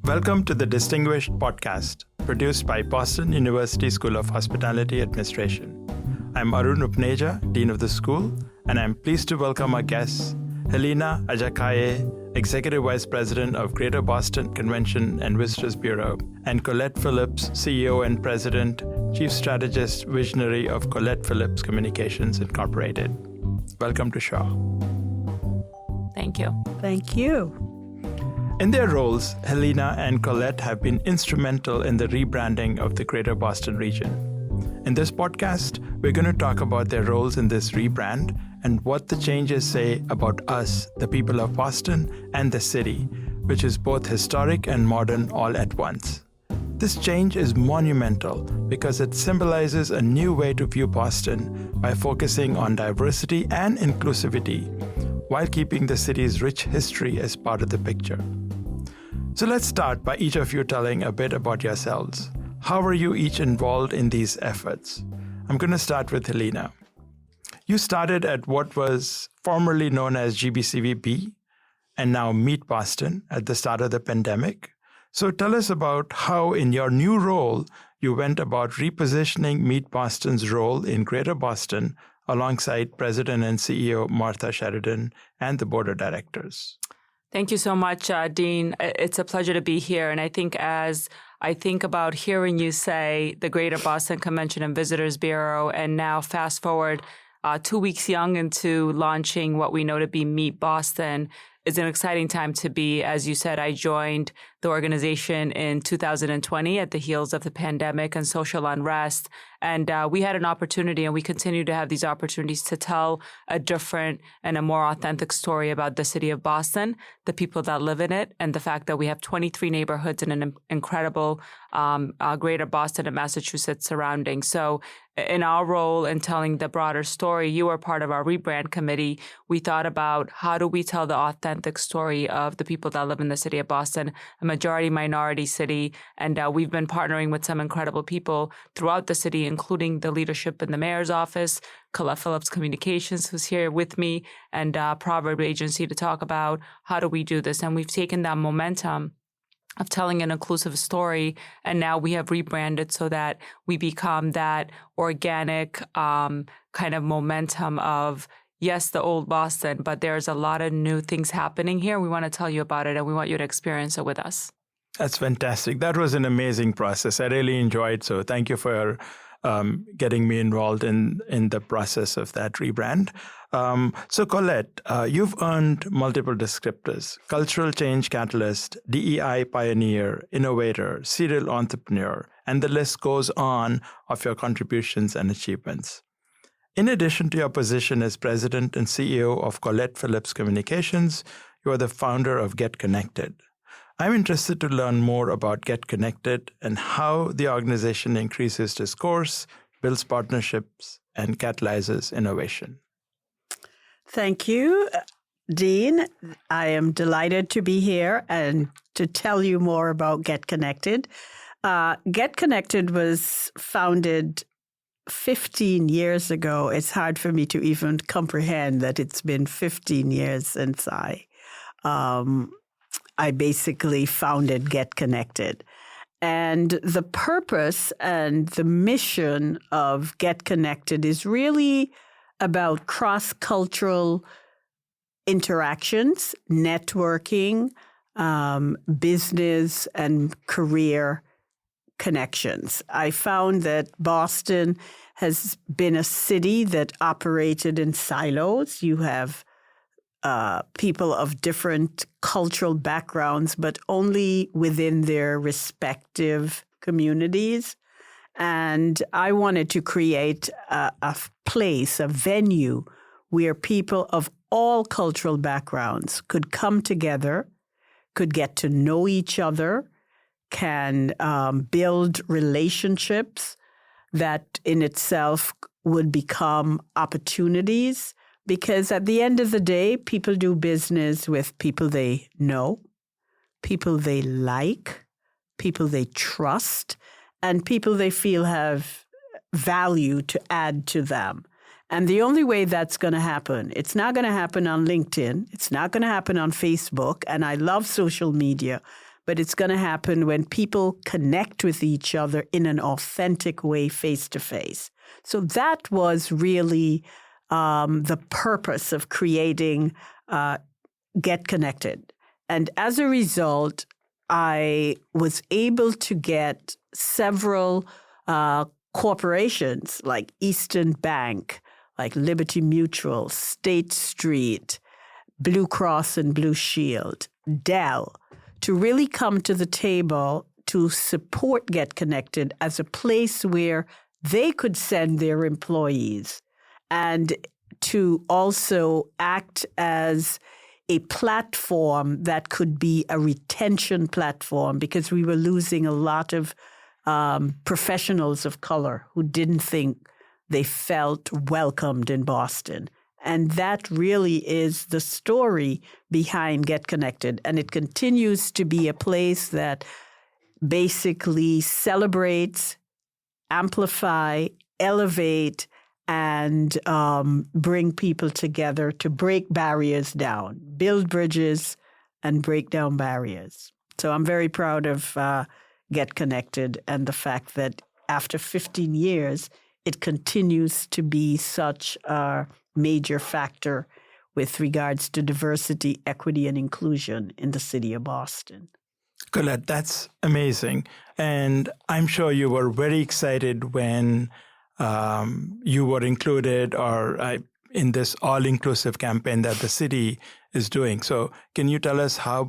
Welcome to the Distinguished Podcast, produced by Boston University School of Hospitality Administration. I'm Arun Upneja, Dean of the School, and I'm pleased to welcome our guests, Hilina Ajakaiye, Executive Vice President of Greater Boston Convention and Visitors Bureau, and Colette Phillips, CEO and President, Chief Strategist, Visionary of Colette Phillips Communications, Incorporated. Welcome to Shaw. Thank you. Thank you. In their roles, Helena and Colette have been instrumental in the rebranding of the Greater Boston region. In this podcast, we're going to talk about their roles in this rebrand and what the changes say about us, the people of Boston, and the city, which is both historic and modern all at once. This change is monumental because it symbolizes a new way to view Boston by focusing on diversity and inclusivity while keeping the city's rich history as part of the picture. So let's start by each of you telling a bit about yourselves. How are you each involved in these efforts? I'm going to start with Helena. You started at what was formerly known as GBCVB and now Meet Boston at the start of the pandemic. So tell us about how, in your new role, you went about repositioning Meet Boston's role in Greater Boston alongside President and CEO Martha Sheridan and the Board of Directors. Thank you so much, Dean. It's a pleasure to be here. And I think as I think about hearing you say the Greater Boston Convention and Visitors Bureau, and now fast forward 2 weeks young into launching what we know to be Meet Boston, is an exciting time to be. As you said, I joined the organization in 2020 at the heels of the pandemic and social unrest. And we had an opportunity, and we continue to have these opportunities to tell a different and a more authentic story about the city of Boston, the people that live in it, and the fact that we have 23 neighborhoods and an incredible Greater Boston and Massachusetts surrounding. So in our role in telling the broader story, you were part of our Rebrand committee. We thought about how do we tell the authentic story of the people that live in the city of Boston, a majority minority city. And we've been partnering with some incredible people throughout the city, including the leadership in the mayor's office, Colette Phillips Communications, who's here with me, and Proverb Agency to talk about how do we do this. And we've taken that momentum of telling an inclusive story, and now we have rebranded so that we become that organic kind of momentum of, yes, the old Boston, but there's a lot of new things happening here. We want to tell you about it, and we want you to experience it with us. That's fantastic. That was an amazing process. I really enjoyed. So thank you for getting me involved in the process of that rebrand. So Colette, you've earned multiple descriptors: cultural change catalyst, DEI pioneer, innovator, serial entrepreneur, and the list goes on of your contributions and achievements. In addition to your position as president and CEO of Colette Phillips Communications, you are the founder of Get Connected. I'm interested to learn more about Get Connected and how the organization increases discourse, builds partnerships, and catalyzes innovation. Thank you, Dean. I am delighted to be here and to tell you more about Get Connected. Get Connected was founded 15 years ago. It's hard for me to even comprehend that it's been 15 years since I basically founded Get Connected. And the purpose and the mission of Get Connected is really about cross-cultural interactions, networking, business and career connections. I found that Boston has been a city that operated in silos. You have people of different cultural backgrounds, but only within their respective communities. And I wanted to create a place, a venue, where people of all cultural backgrounds could come together, could get to know each other, can build relationships that in itself would become opportunities. Because at the end of the day, people do business with people they know, people they like, people they trust, and people they feel have value to add to them. And the only way that's going to happen, it's not going to happen on LinkedIn. It's not going to happen on Facebook. And I love social media. but it's going to happen when people connect with each other in an authentic way, face-to-face. So that was really the purpose of creating Get Connected. And as a result, I was able to get several corporations like Eastern Bank, like Liberty Mutual, State Street, Blue Cross and Blue Shield, Dell, to really come to the table to support Get Connected as a place where they could send their employees and to also act as a platform that could be a retention platform, because we were losing a lot of professionals of color who didn't think they felt welcomed in Boston. And that really is the story behind Get Connected. And it continues to be a place that basically celebrates, amplify, elevate, and bring people together to break barriers down, build bridges, and break down barriers. So I'm very proud of Get Connected and the fact that after 15 years, it continues to be such a major factor with regards to diversity, equity, and inclusion in the city of Boston. Colette, that's amazing. And I'm sure you were very excited when you were included in this all-inclusive campaign that the city is doing. So can you tell us how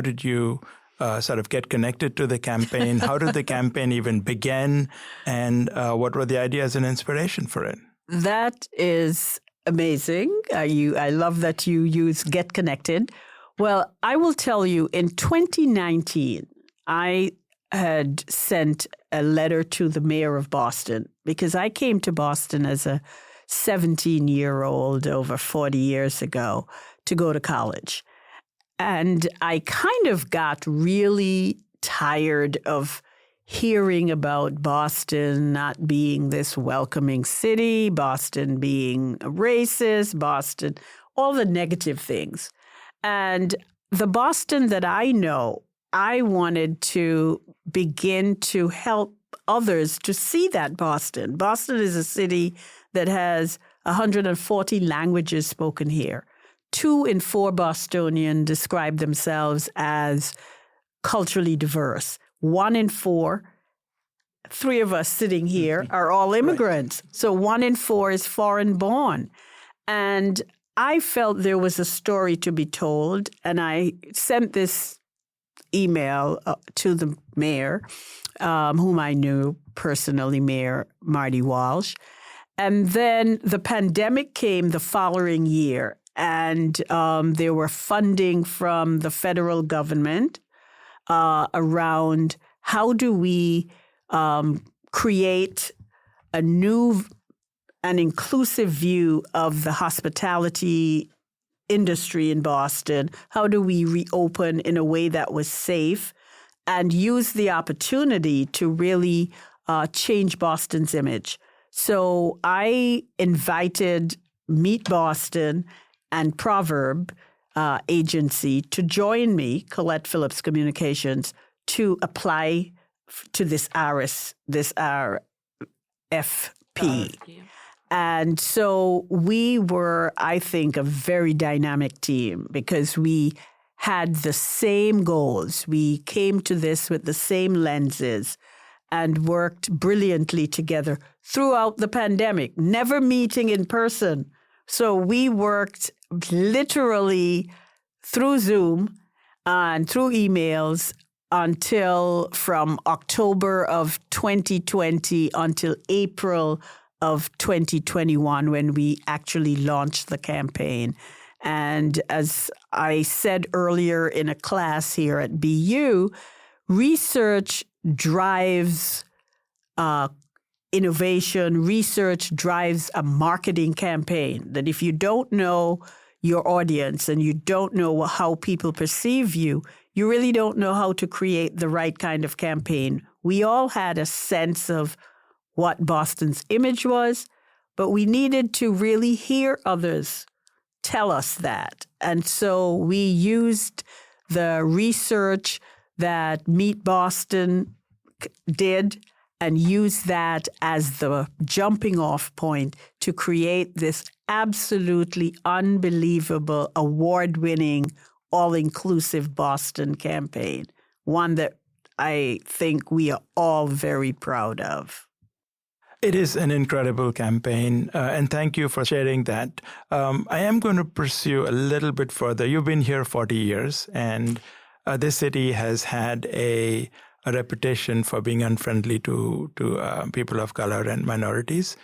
did you sort of get connected to the campaign? How did the campaign even begin? And what were the ideas and inspiration for it? That is amazing. I love that you use Get Connected. Well, I will tell you, in 2019, I had sent a letter to the mayor of Boston because I came to Boston as a 17-year-old over 40 years ago to go to college. And I kind of got really tired of hearing about Boston not being this welcoming city, Boston being racist, Boston, all the negative things. And the Boston that I know, I wanted to begin to help others to see that Boston. Boston is a city that has 140 languages spoken here. 2 in 4 Bostonians describe themselves as culturally diverse. 1 in 4, 3 of us sitting here are all immigrants. Right. So 1 in 4 is foreign born. And I felt there was a story to be told, and I sent this email to the mayor, whom I knew personally, Mayor Marty Walsh. And then the pandemic came the following year, and there were funding from the federal government around how do we create an inclusive view of the hospitality industry in Boston. How do we reopen in a way that was safe and use the opportunity to really change Boston's image? So I invited Meet Boston and Proverb agency to join me, Colette Phillips Communications, to apply to this RFP. And so we were, I think, a very dynamic team because we had the same goals. We came to this with the same lenses and worked brilliantly together throughout the pandemic, never meeting in person. So we worked literally through Zoom and through emails until from October of 2020 until April of 2021 when we actually launched the campaign. And as I said earlier in a class here at BU, research drives innovation. Research drives a marketing campaign. That if you don't know your audience and you don't know how people perceive you, you really don't know how to create the right kind of campaign. We all had a sense of what Boston's image was, but we needed to really hear others tell us that. And so we used the research that Meet Boston did and use that as the jumping off point to create this absolutely unbelievable, award-winning, all-inclusive Boston campaign, one that I think we are all very proud of. It is an incredible campaign, and thank you for sharing that. I am going to pursue a little bit further. You've been here 40 years, and this city has had a reputation for being unfriendly to people of color and minorities.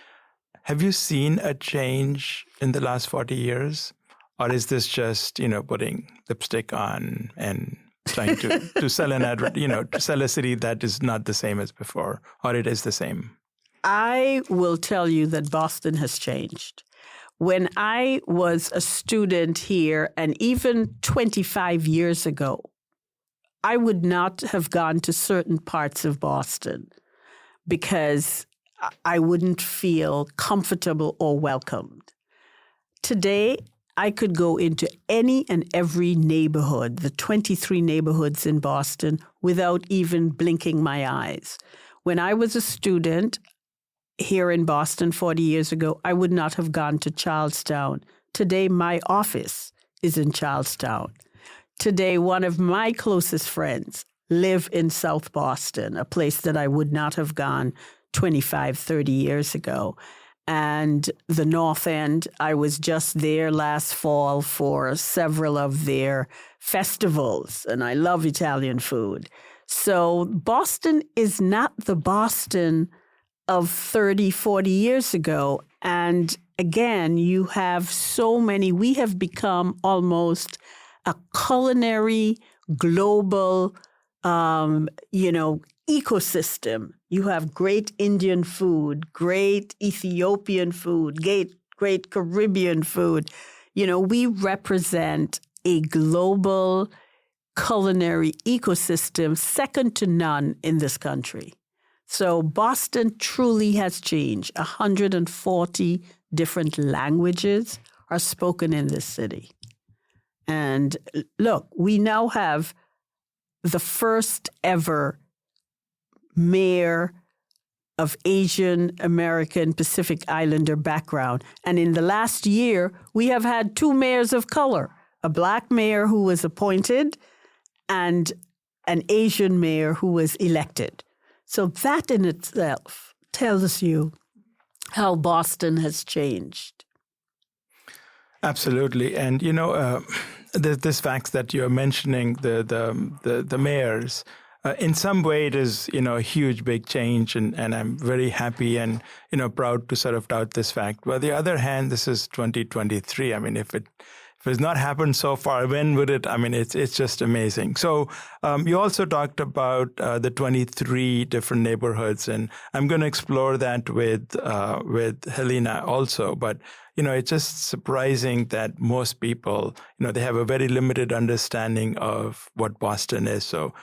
Have you seen a change in the last 40 years? Or is this just, putting lipstick on and trying to sell an advert, to sell a city that is not the same as before, or it is the same? I will tell you that Boston has changed. When I was a student here, and even 25 years ago, I would not have gone to certain parts of Boston because I wouldn't feel comfortable or welcomed. Today, I could go into any and every neighborhood, the 23 neighborhoods in Boston, without even blinking my eyes. When I was a student here in Boston 40 years ago, I would not have gone to Charlestown. Today, my office is in Charlestown. Today, one of my closest friends live in South Boston, a place that I would not have gone 25, 30 years ago. And the North End, I was just there last fall for several of their festivals, and I love Italian food. So Boston is not the Boston of 30, 40 years ago. And again, you have so many, we have become almost a culinary, global, ecosystem. You have great Indian food, great Ethiopian food, great Caribbean food. We represent a global culinary ecosystem second to none in this country. So Boston truly has changed. 140 different languages are spoken in this city. And look, we now have the first ever mayor of Asian American Pacific Islander background. And in the last year, we have had 2 mayors of color, a Black mayor who was appointed and an Asian mayor who was elected. So that in itself tells you how Boston has changed. Absolutely. And, this fact that you're mentioning, the mayors, in some way it is, a huge, big change. And I'm very happy and, proud to sort of tout this fact. But on the other hand, this is 2023. I mean, if it's not happened so far, when would it? I mean, it's just amazing. So you also talked about the 23 different neighborhoods, and I'm going to explore that with Helena also. But it's just surprising that most people, they have a very limited understanding of what Boston is. So,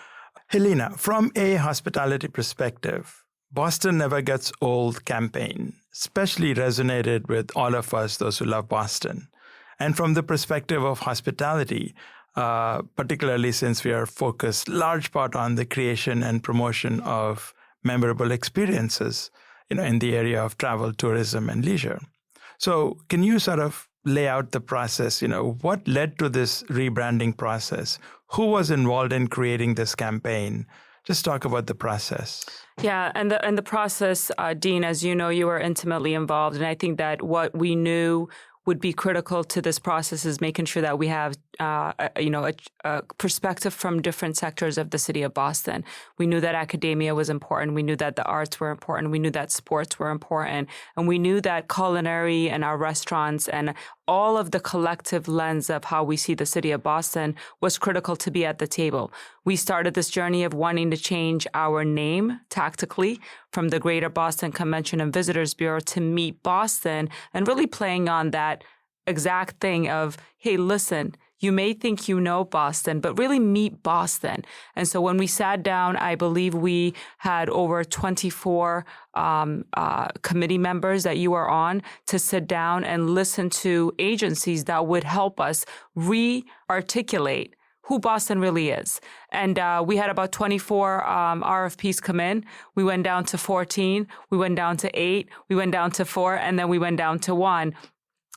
Helena, from a hospitality perspective, Boston Never Gets Old campaign especially resonated with all of us, those who love Boston. And from the perspective of hospitality, particularly since we are focused large part on the creation and promotion of memorable experiences, in the area of travel, tourism, and leisure. So can you sort of lay out the process? What led to this rebranding process? Who was involved in creating this campaign? Just talk about the process. Yeah, and the process, Dean, as you know, you were intimately involved. And I think that what we knew would be critical to this process is making sure that we have, a perspective from different sectors of the city of Boston. We knew that academia was important. We knew that the arts were important. We knew that sports were important. And we knew that culinary and our restaurants and all of the collective lens of how we see the city of Boston was critical to be at the table. We started this journey of wanting to change our name tactically from the Greater Boston Convention and Visitors Bureau to Meet Boston, and really playing on that exact thing of, hey, listen, you may think you know Boston, but really meet Boston. And so when we sat down, I believe we had over 24 committee members that you were on to sit down and listen to agencies that would help us re-articulate who Boston really is. And we had about 24 RFPs come in. We went down to 14. We went down to 8. We went down to 4. And then we went down to 1.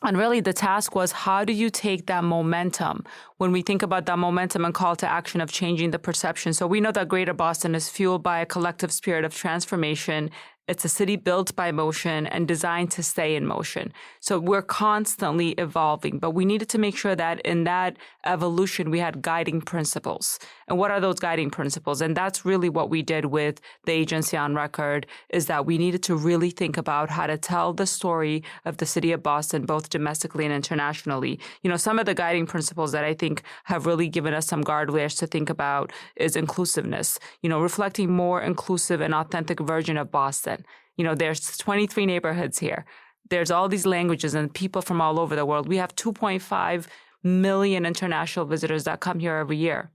And really the task was, how do you take that momentum when we think about that momentum and call to action of changing the perception? So we know that Greater Boston is fueled by a collective spirit of transformation. It's a city built by motion and designed to stay in motion. So we're constantly evolving, but we needed to make sure that in that evolution, we had guiding principles. And what are those guiding principles? And that's really what we did with the agency on record, is that we needed to really think about how to tell the story of the city of Boston, both domestically and internationally. Some of the guiding principles that I think have really given us some guardrails to think about is inclusiveness, reflecting more inclusive and authentic version of Boston. There's 23 neighborhoods here. There's all these languages and people from all over the world. We have 2.5 million international visitors that come here every year.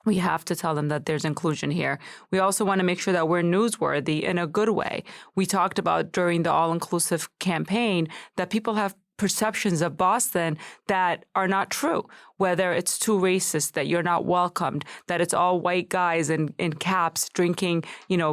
We have to tell them that there's inclusion here. We also want to make sure that we're newsworthy in a good way. We talked about during the all-inclusive campaign that people have perceptions of Boston that are not true, whether it's too racist, that you're not welcomed, that it's all white guys in caps drinking,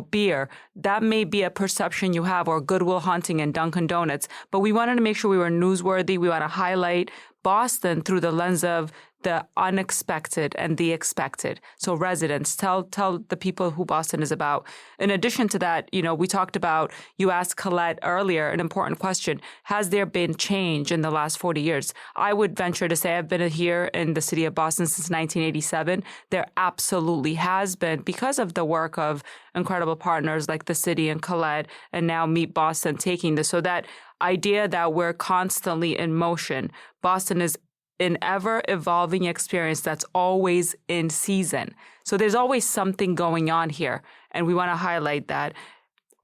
beer. That may be a perception you have, or Goodwill Hunting and Dunkin' Donuts. But we wanted to make sure we were newsworthy. We want to highlight Boston through the lens of the unexpected and the expected. So residents, tell the people who Boston is about. In addition to that, we talked about, you asked Colette earlier, an important question. Has there been change in the last 40 years? I would venture to say I've been here in the city of Boston since 1987. There absolutely has been, because of the work of incredible partners like the city and Colette, and now Meet Boston taking this. So that idea that we're constantly in motion. Boston is an ever-evolving experience that's always in season. So there's always something going on here, and we want to highlight that.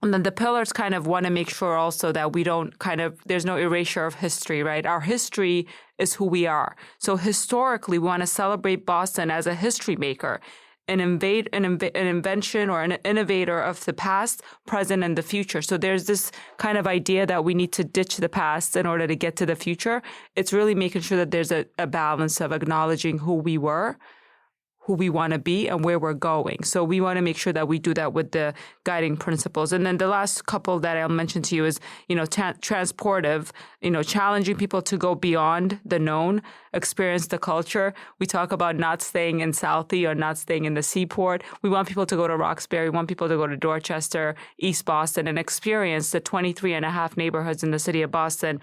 And then the pillars kind of want to make sure also that we don't there's no erasure of history, right? Our history is who we are. So historically, we want to celebrate Boston as a history maker, an invention or an innovator of the past, present, and the future. So there's this kind of idea that we need to ditch the past in order to get to the future. It's really making sure that there's a balance of acknowledging who we were, who we want to be, and where we're going. So we want to make sure that we do that with the guiding principles. And then the last couple that I'll mention to you is, transportive, challenging people to go beyond the known, experience the culture. We talk about not staying in Southie or not staying in the Seaport. We want people to go to Roxbury. We want people to go to Dorchester, East Boston, and experience the 23 and a half neighborhoods in the city of Boston.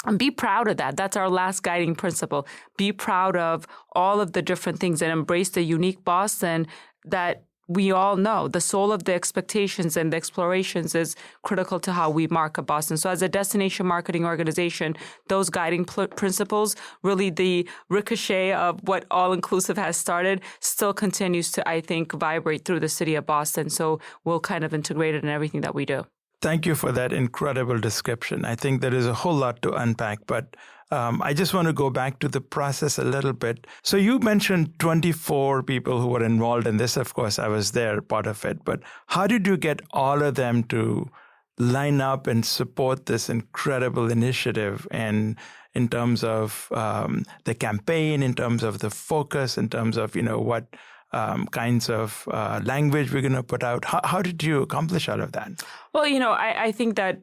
And be proud of that. That's our last guiding principle. Be proud of all of the different things and embrace the unique Boston that we all know. The soul of the expectations and the explorations is critical to how we market Boston. So as a destination marketing organization, those guiding principles, really the ricochet of what all-inclusive has started, still continues to, I think, vibrate through the city of Boston. So we'll kind of integrate it in everything that we do. Thank you for that incredible description. I think there is a whole lot to unpack, but I just want to go back to the process a little bit. So you mentioned 24 people who were involved in this. Of course, I was there, part of it. But how did you get all of them to line up and support this incredible initiative? And in terms of the campaign, in terms of the focus, in terms of, what kinds of language we're going to put out. How did you accomplish all of that? Well, I think that,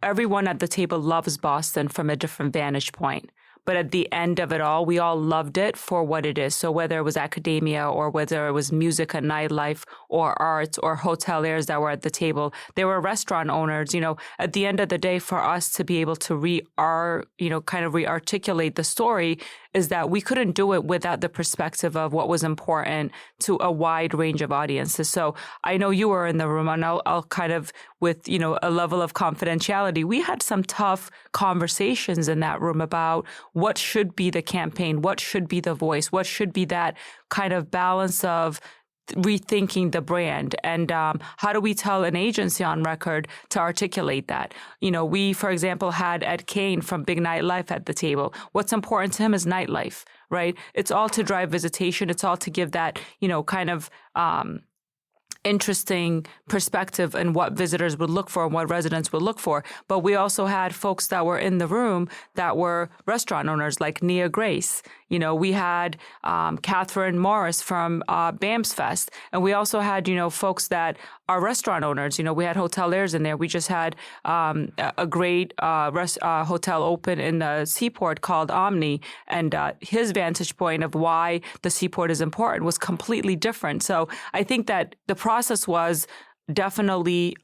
everyone at the table loves Boston from a different vantage point. But at the end of it all, we all loved it for what it is. So whether it was academia or whether it was music and nightlife or arts or hoteliers that were at the table, there were restaurant owners. At the end of the day, for us to be able to re-articulate the story is that we couldn't do it without the perspective of what was important to a wide range of audiences. So I know you were in the room, and I'll kind of, with, a level of confidentiality, we had some tough conversations in that room about what should be the campaign, what should be the voice, what should be that kind of balance of rethinking the brand, and how do we tell an agency on record to articulate that? We, for example, had Ed Kane from Big Nightlife at the table. What's important to him is nightlife, right? It's all to drive visitation. It's all to give that, kind of interesting perspective and what visitors would look for and what residents would look for. But we also had folks that were in the room that were restaurant owners like Nia Grace, We had Catherine Morris from BAMS Fest. And we also had, folks that are restaurant owners. We had hoteliers in there. We just had a great hotel open in the Seaport called Omni. And his vantage point of why the Seaport is important was completely different. So I think that the process was definitely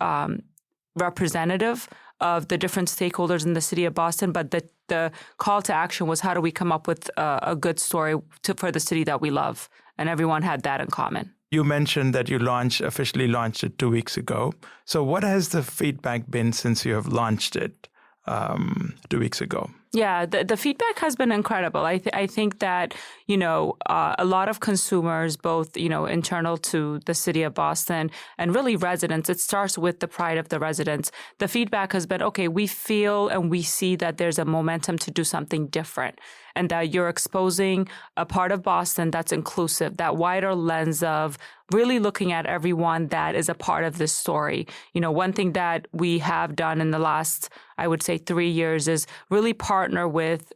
representative of the different stakeholders in the city of Boston, but the call to action was how do we come up with a good story for the city that we love, and everyone had that in common. You mentioned that you officially launched it 2 weeks ago. So what has the feedback been since you have launched it 2 weeks ago? Yeah, the feedback has been incredible. I think that, a lot of consumers, both, internal to the city of Boston and really residents, it starts with the pride of the residents. The feedback has been, okay, we feel and we see that there's a momentum to do something different and that you're exposing a part of Boston that's inclusive, that wider lens of really looking at everyone that is a part of this story. One thing that we have done in the last, I would say 3 years is really partner with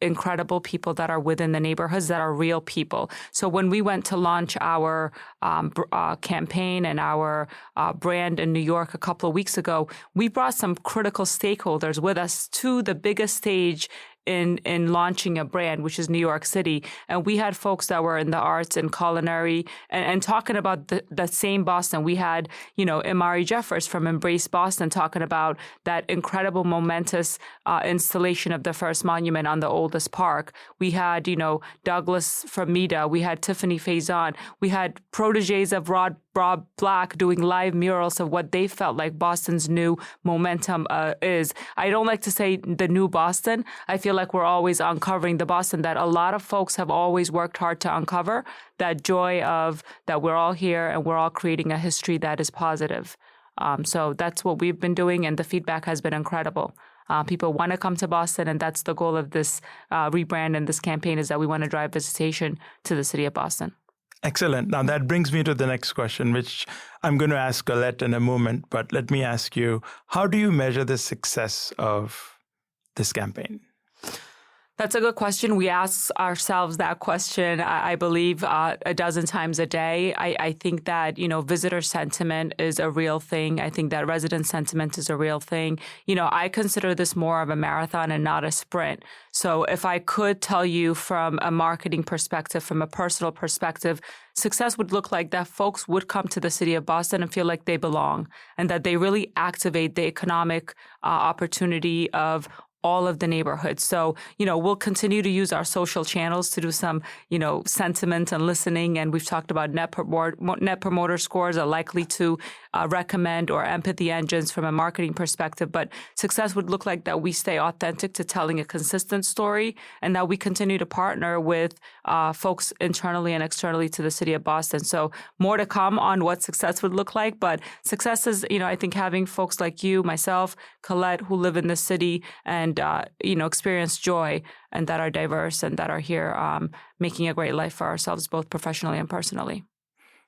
incredible people that are within the neighborhoods that are real people. So when we went to launch our campaign and our brand in New York a couple of weeks ago, we brought some critical stakeholders with us to the biggest stage in launching a brand, which is New York City. And we had folks that were in the arts and culinary and talking about the same Boston. We had, Imari Jeffers from Embrace Boston talking about that incredible momentous installation of the first monument on the oldest park. We had, Douglas from MEDA. We had Tiffany Faison. We had proteges of Rob Black doing live murals of what they felt like Boston's new momentum is. I don't like to say the new Boston. I feel like we're always uncovering the Boston that a lot of folks have always worked hard to uncover, that joy of that we're all here and we're all creating a history that is positive. So that's what we've been doing, and the feedback has been incredible. People want to come to Boston, and that's the goal of this rebrand and this campaign, is that we want to drive visitation to the city of Boston. Excellent. Now that brings me to the next question, which I'm going to ask Colette in a moment, but let me ask you, how do you measure the success of this campaign? That's a good question. We ask ourselves that question, I believe, a dozen times a day. I think that, visitor sentiment is a real thing. I think that resident sentiment is a real thing. I consider this more of a marathon and not a sprint. So if I could tell you from a marketing perspective, from a personal perspective, success would look like that folks would come to the city of Boston and feel like they belong, and that they really activate the economic opportunity of all of the neighborhoods. So, we'll continue to use our social channels to do some, sentiment and listening. And we've talked about net promoter scores are likely to recommend, or empathy engines from a marketing perspective. But success would look like that we stay authentic to telling a consistent story, and that we continue to partner with folks internally and externally to the city of Boston. So more to come on what success would look like. But success is, I think having folks like you, myself, Colette, who live in the city and experience joy, and that are diverse and that are here making a great life for ourselves, both professionally and personally.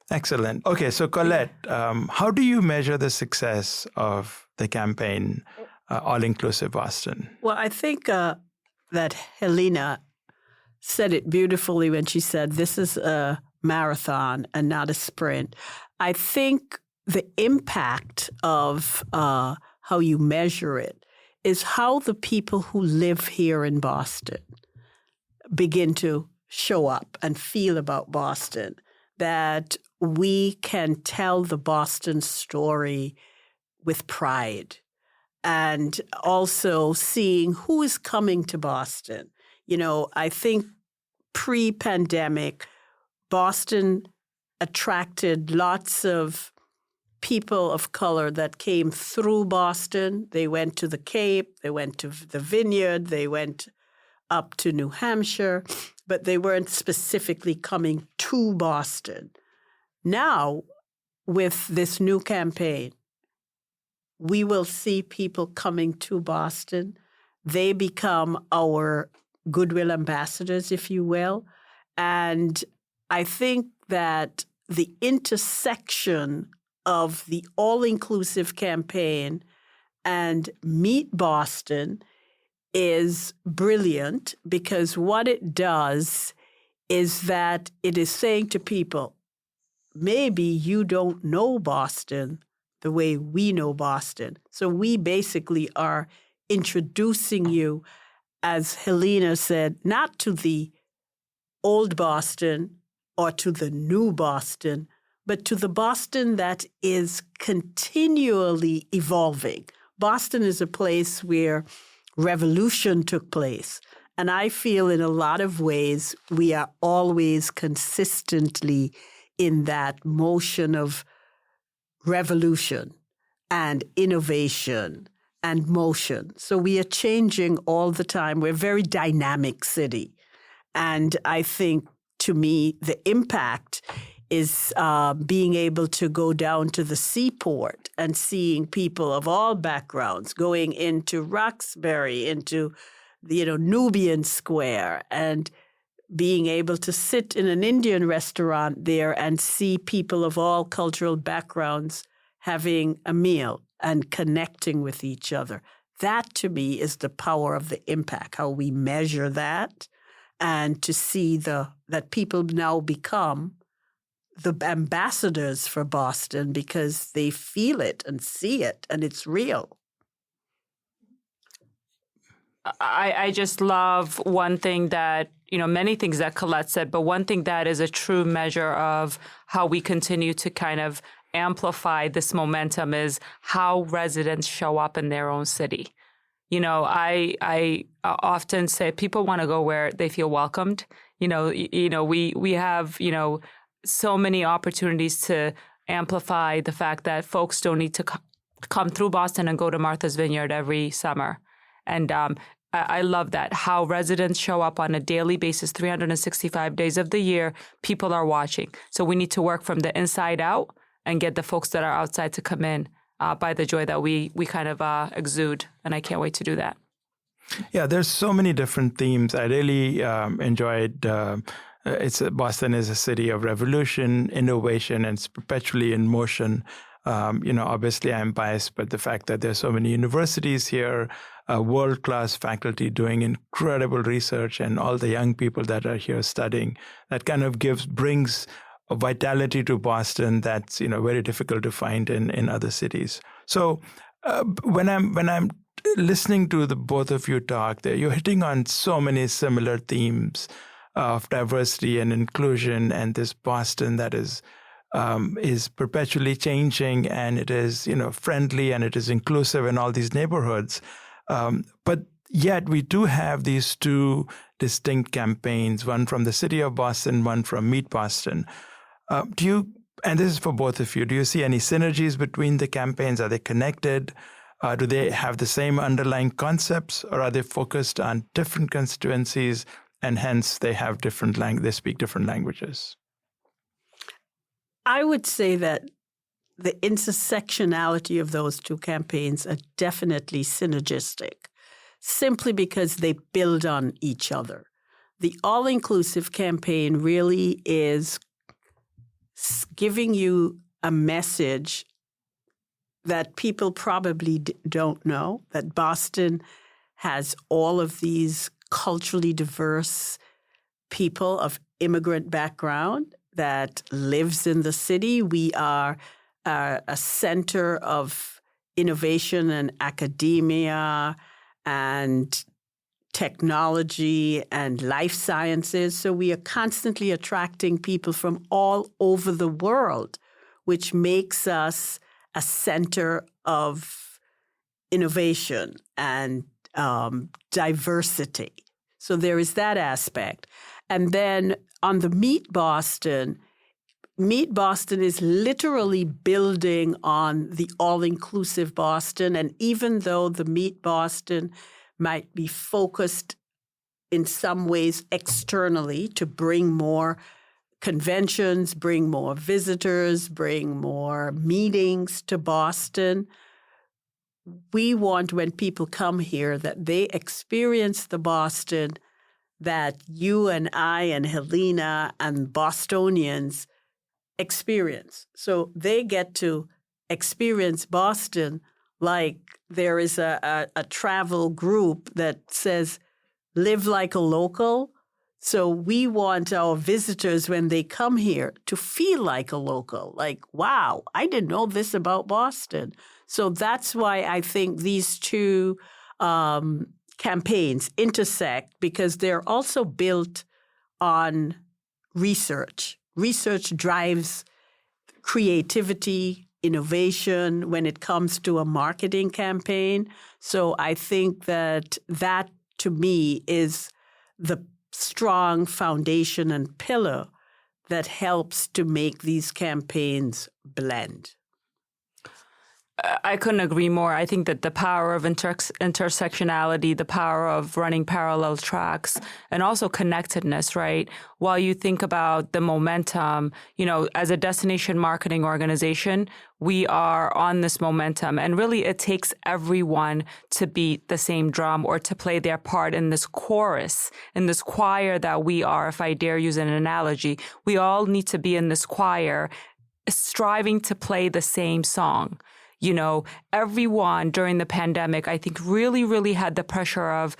Excellent. Okay, so Colette, how do you measure the success of the campaign, All-Inclusive Boston? Well, I think that Helena said it beautifully when she said this is a marathon and not a sprint. I think the impact of how you measure it is how the people who live here in Boston begin to show up and feel about Boston, that we can tell the Boston story with pride, and also seeing who is coming to Boston. I think pre-pandemic, Boston attracted lots of people of color that came through Boston. They went to the Cape, they went to the Vineyard, they went up to New Hampshire, but they weren't specifically coming to Boston. Now, with this new campaign, we will see people coming to Boston. They become our goodwill ambassadors, if you will. And I think that the intersection of the all-inclusive campaign and Meet Boston is brilliant because what it does is that it is saying to people, maybe you don't know Boston the way we know Boston. So we basically are introducing you, as Helena said, not to the old Boston or to the new Boston, but to the Boston that is continually evolving. Boston is a place where revolution took place. And I feel in a lot of ways we are always consistently in that motion of revolution and innovation and motion. So we are changing all the time. We're a very dynamic city. And I think, to me, the impact is being able to go down to the seaport and seeing people of all backgrounds going into Roxbury, into Nubian Square, and being able to sit in an Indian restaurant there and see people of all cultural backgrounds having a meal and connecting with each other. That, to me, is the power of the impact, how we measure that, and to see that people now become the ambassadors for Boston because they feel it and see it, and it's real. I just love one thing that, many things that Colette said, but one thing that is a true measure of how we continue to kind of amplify this momentum is how residents show up in their own city. I often say people want to go where they feel welcomed. We have, so many opportunities to amplify the fact that folks don't need to come through Boston and go to Martha's Vineyard every summer. And I love that, how residents show up on a daily basis, 365 days of the year. People are watching. So we need to work from the inside out and get the folks that are outside to come in by the joy that we kind of exude. And I can't wait to do that. Yeah, there's so many different themes. I really enjoyed Boston is a city of revolution, innovation, and it's perpetually in motion. Obviously I'm biased, but the fact that there's so many universities here, world-class faculty doing incredible research, and all the young people that are here studying, that kind of brings a vitality to Boston that's very difficult to find in other cities. So when I'm listening to the both of you talk, there you're hitting on so many similar themes of diversity and inclusion, and this Boston that is perpetually changing, and it is friendly and it is inclusive in all these neighborhoods. But yet we do have these two distinct campaigns, one from the city of Boston, one from Meet Boston. And this is for both of you, do you see any synergies between the campaigns? Are they connected? Do they have the same underlying concepts, or are they focused on different constituencies, and hence they have they speak different languages? I would say that the intersectionality of those two campaigns are definitely synergistic, simply because they build on each other. The all-inclusive campaign really is giving you a message that people probably don't know, that Boston has all of these culturally diverse people of immigrant background that lives in the city. We are a center of innovation and academia and technology and life sciences. So we are constantly attracting people from all over the world, which makes us a center of innovation and diversity. So there is that aspect. And then on the Meet Boston is literally building on the all-inclusive Boston. And even though the Meet Boston might be focused in some ways externally to bring more conventions, bring more visitors, bring more meetings to Boston, we want, when people come here, that they experience the Boston that you and I and Helena and Bostonians experience. So they get to experience Boston Like there is a travel group that says, live like a local. So we want our visitors, when they come here, to feel like a local. Like, wow, I didn't know this about Boston. So that's why I think these two campaigns intersect, because they're also built on research. Research drives creativity, innovation when it comes to a marketing campaign. So I think that to me, is the strong foundation and pillar that helps to make these campaigns blend. I couldn't agree more. I think that the power of intersectionality, the power of running parallel tracks, and also connectedness, right? While you think about the momentum, as a destination marketing organization, we are on this momentum. And really, it takes everyone to beat the same drum or to play their part in this chorus, in this choir that we are, if I dare use an analogy. We all need to be in this choir, striving to play the same song. Everyone during the pandemic, I think, really, really had the pressure of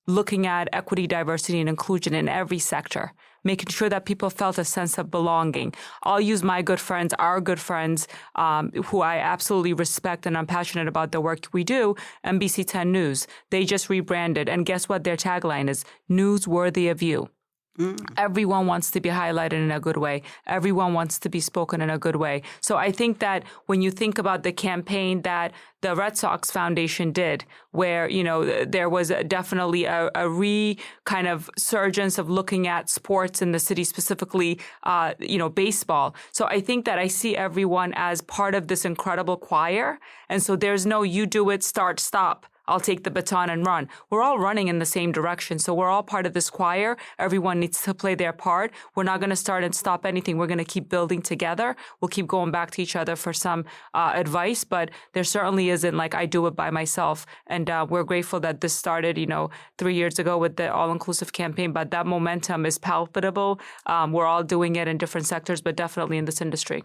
looking at equity, diversity, and inclusion in every sector, making sure that people felt a sense of belonging. I'll use my good friends, our good friends, who I absolutely respect and I'm passionate about the work we do, NBC 10 News. They just rebranded. And guess what their tagline is? Newsworthy of you. Everyone wants to be highlighted in a good way. Everyone wants to be spoken in a good way. So I think that when you think about the campaign that the Red Sox Foundation did, where, there was definitely a kind of surgence of looking at sports in the city, specifically, baseball. So I think that I see everyone as part of this incredible choir. And so there's no you do it, start, stop. I'll take the baton and run. We're all running in the same direction. So we're all part of this choir. Everyone needs to play their part. We're not going to start and stop anything. We're going to keep building together. We'll keep going back to each other for some advice, but there certainly isn't like I do it by myself. And we're grateful that this started, 3 years ago with the all-inclusive campaign, but that momentum is palpable. We're all doing it in different sectors, but definitely in this industry.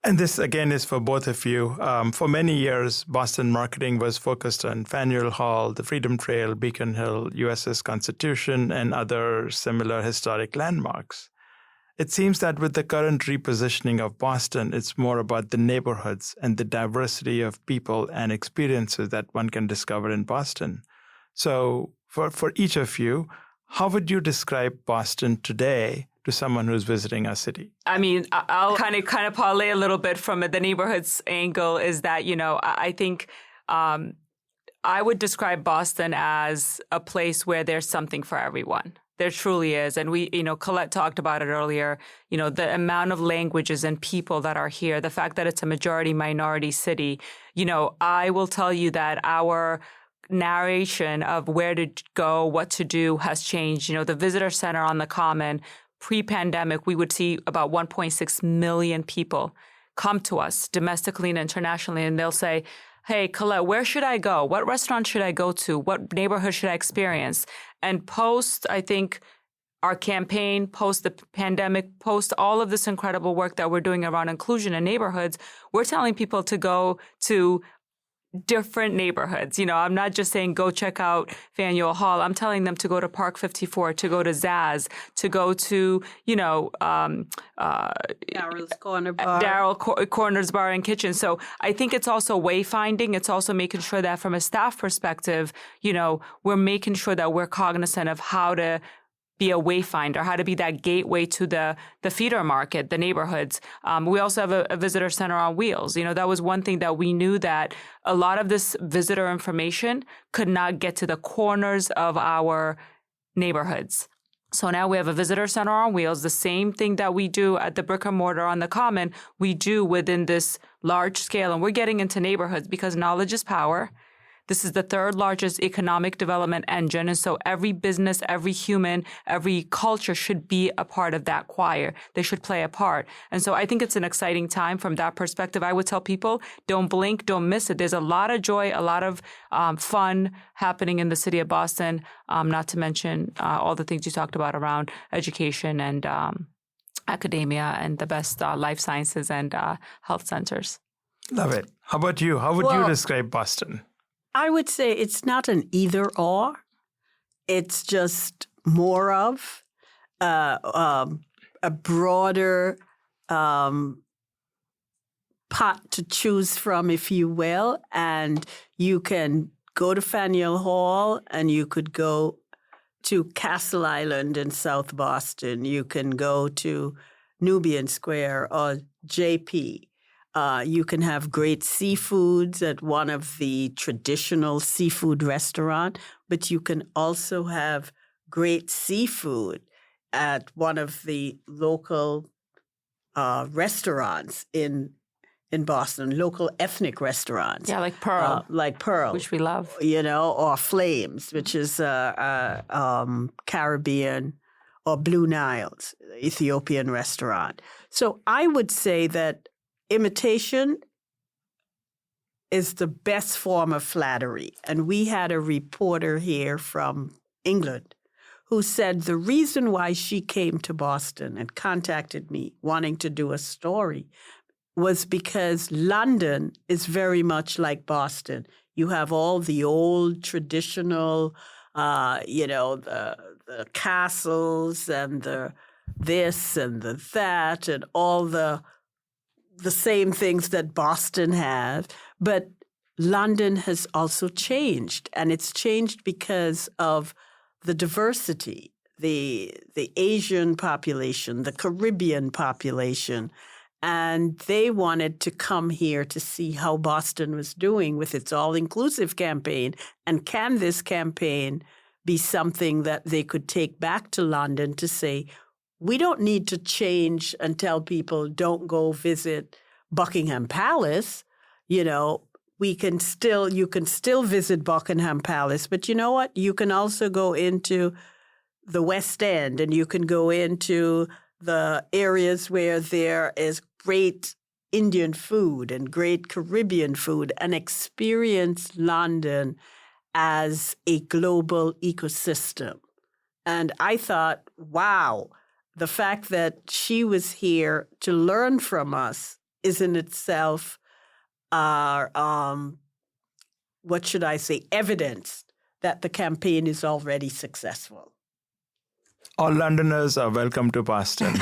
And this, again, is for both of you. For many years, Boston marketing was focused on Faneuil Hall, the Freedom Trail, Beacon Hill, USS Constitution, and other similar historic landmarks. It seems that with the current repositioning of Boston, it's more about the neighborhoods and the diversity of people and experiences that one can discover in Boston. So for each of you, how would you describe Boston today to someone who's visiting our city? I mean, I'll kind of parlay a little bit from the neighborhoods angle is that, I think I would describe Boston as a place where there's something for everyone. There truly is. And we, Colette talked about it earlier, the amount of languages and people that are here, the fact that it's a majority minority city. I will tell you that our narration of where to go, what to do has changed. The visitor center on the Common, pre-pandemic, we would see about 1.6 million people come to us domestically and internationally, and they'll say, hey, Colette, where should I go? What restaurant should I go to? What neighborhood should I experience? And post, I think, our campaign, post the pandemic, post all of this incredible work that we're doing around inclusion in neighborhoods, we're telling people to go to different neighborhoods. I'm not just saying go check out Faneuil Hall. I'm telling them to go to Park 54, to go to Zaz, to go to, Daryl's Corner Bar. Corner's Bar and Kitchen. So I think it's also wayfinding. It's also making sure that from a staff perspective, we're making sure that we're cognizant of how to be a wayfinder, how to be that gateway to the feeder market, the neighborhoods. We also have a visitor center on wheels. That was one thing that we knew, that a lot of this visitor information could not get to the corners of our neighborhoods. So now we have a visitor center on wheels. The same thing that we do at the brick and mortar on the Common, we do within this large scale. And we're getting into neighborhoods because knowledge is power. This is the third largest economic development engine. And so every business, every human, every culture should be a part of that choir. They should play a part. And so I think it's an exciting time from that perspective. I would tell people, don't blink, don't miss it. There's a lot of joy, a lot of fun happening in the city of Boston, not to mention all the things you talked about around education and academia and the best life sciences and health centers. Love it. How about you? How would you describe Boston? I would say it's not an either or. It's just more of a broader pot to choose from, if you will. And you can go to Faneuil Hall and you could go to Castle Island in South Boston. You can go to Nubian Square or JP. You can have great seafoods at one of the traditional seafood restaurants, but you can also have great seafood at one of the local restaurants in Boston, local ethnic restaurants. Yeah, like Pearl. Which we love. Or Flames, which is Caribbean, or Blue Nile's, Ethiopian restaurant. So I would say that imitation is the best form of flattery. And we had a reporter here from England who said the reason why she came to Boston and contacted me wanting to do a story was because London is very much like Boston. You have all the old traditional, the castles and the this and the that and all the same things that Boston has. But London has also changed, and it's changed because of the diversity, the Asian population, the Caribbean population. And they wanted to come here to see how Boston was doing with its all-inclusive campaign. And can this campaign be something that they could take back to London to say, we don't need to change and tell people don't go visit Buckingham Palace. You can still visit Buckingham Palace, but you know what? You can also go into the West End, and you can go into the areas where there is great Indian food and great Caribbean food, and experience London as a global ecosystem. And I thought, wow, the fact that she was here to learn from us is in itself, evidence that the campaign is already successful. All Londoners are welcome to Boston.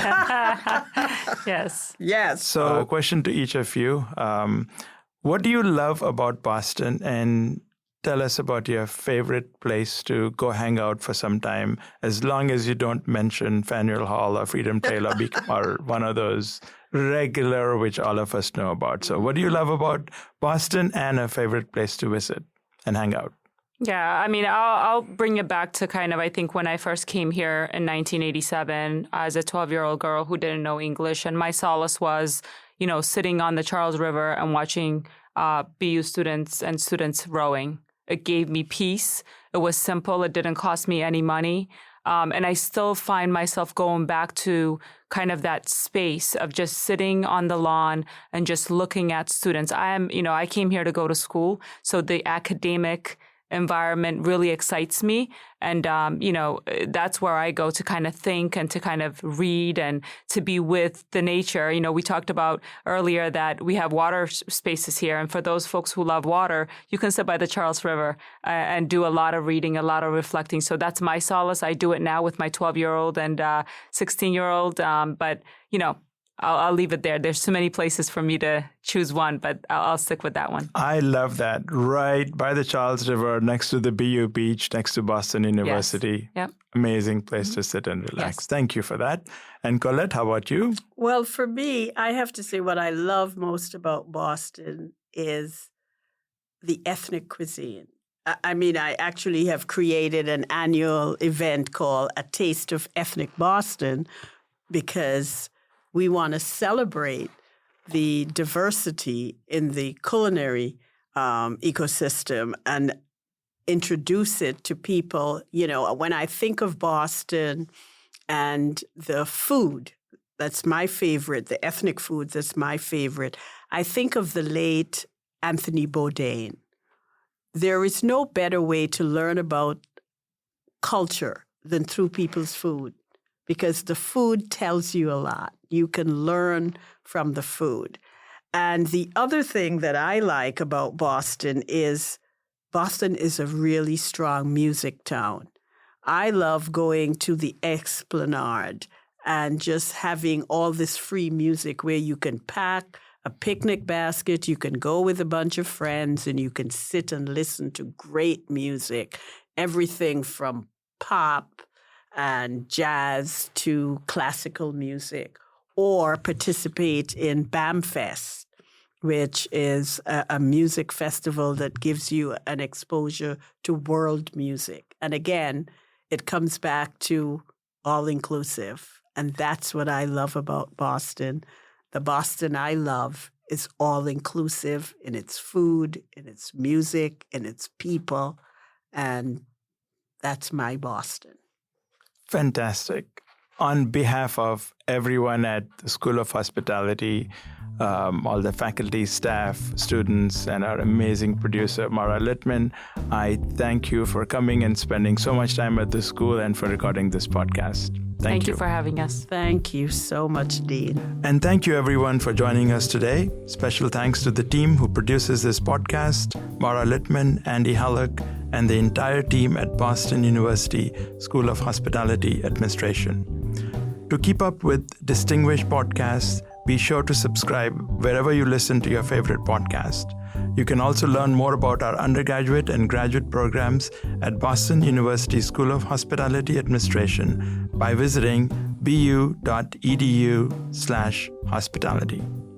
Yes. Yes. So, a question to each of you. What do you love about Boston? And tell us about your favorite place to go hang out for some time, as long as you don't mention Faneuil Hall or Freedom Trail or one of those regular, which all of us know about. So what do you love about Boston, and a favorite place to visit and hang out? Yeah, I mean, I'll bring it back to kind of, I think, when I first came here in 1987 as a 12-year-old girl who didn't know English. And my solace was, sitting on the Charles River and watching BU students rowing. It gave me peace. It was simple. It didn't cost me any money. And I still find myself going back to kind of that space of just sitting on the lawn and just looking at students. I came here to go to school, so the academic environment really excites me. And, that's where I go to kind of think and to kind of read and to be with the nature. We talked about earlier that we have water spaces here. And for those folks who love water, you can sit by the Charles River and do a lot of reading, a lot of reflecting. So that's my solace. I do it now with my 12-year-old and 16-year-old. But, I'll leave it there. There's too many places for me to choose one, but I'll stick with that one. I love that. Right by the Charles River, next to the BU Beach, next to Boston University. Yes. Yep. Amazing place to sit and relax. Yes. Thank you for that. And Colette, how about you? Well, for me, I have to say what I love most about Boston is the ethnic cuisine. I actually have created an annual event called A Taste of Ethnic Boston, because we want to celebrate the diversity in the culinary ecosystem and introduce it to people. When I think of Boston and the food, that's my favorite, the ethnic food that's my favorite, I think of the late Anthony Bourdain. There is no better way to learn about culture than through people's food, because the food tells you a lot. You can learn from the food. And the other thing that I like about Boston is a really strong music town. I love going to the Esplanade and just having all this free music where you can pack a picnic basket, you can go with a bunch of friends, and you can sit and listen to great music, everything from pop and jazz to classical music, or participate in BAMFest, which is a music festival that gives you an exposure to world music. And again, it comes back to all-inclusive. And that's what I love about Boston. The Boston I love is all-inclusive in its food, in its music, in its people. And that's my Boston. Fantastic. On behalf of everyone at the School of Hospitality, all the faculty, staff, students, and our amazing producer, Mara Littman, I thank you for coming and spending so much time at the school and for recording this podcast. Thank you for having us. Thank you so much, Dean. And thank you, everyone, for joining us today. Special thanks to the team who produces this podcast, Mara Littman, Andy Hallock, and the entire team at Boston University School of Hospitality Administration. To keep up with distinguished podcasts, be sure to subscribe wherever you listen to your favorite podcast. You can also learn more about our undergraduate and graduate programs at Boston University School of Hospitality Administration by visiting bu.edu/hospitality.